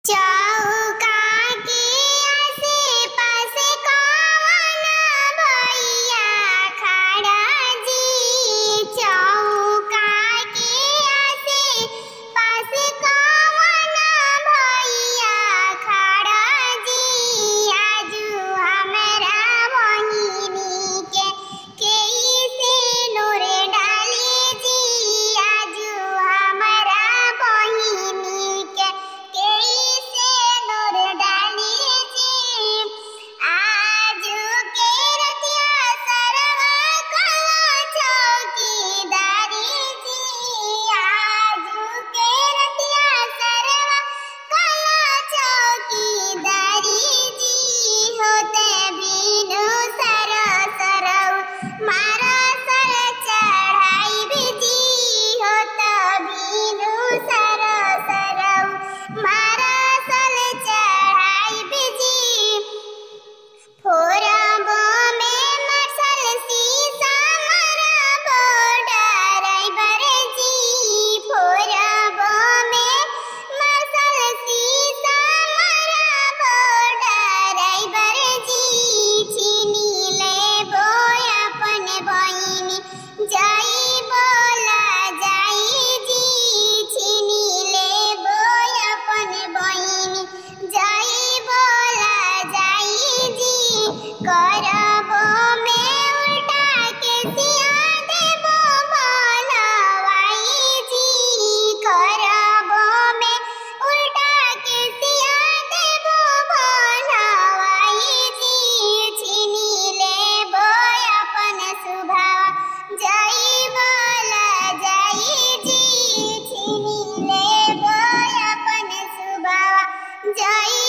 चौका के आसे पासे कौन भैया खड़ा जी। चौका के आसे पासे कौन भैया खड़ा जी। आजू हमरा बहिनी के कैसे नूर डाली जी। आजू हमरा बहिनी के कैसे नूर डाली जी। आजू के रतिया सरवा कला चौकीदारी जी। आजू के रतिया सरवा कला चौकीदारी जी। होते बीनु सर सरऊ मारा सर चढ़ाई बिजी। होता बीनु सर सरऊ मारा सल चढ़ाई बिजी। फोरबो में मसल शीशा मरबो ड्राइवर जी। फोरबो में मसल शीशा मरबो ड्राइवर जी। छीनी लेबो अपन बहिनी जाई बोला जाई जी। छीनी लेबो अपन बहिनी जाई बोला जाई जी। करबो में उल्टा के सिया देबो बनवाई जी। करबो में उल्टा के सिया देबो बनवाई जी। छीनी लेबो अपन सुभावा जाई बोला जाई जी। छीनी लेबो अपन सुभावा जाई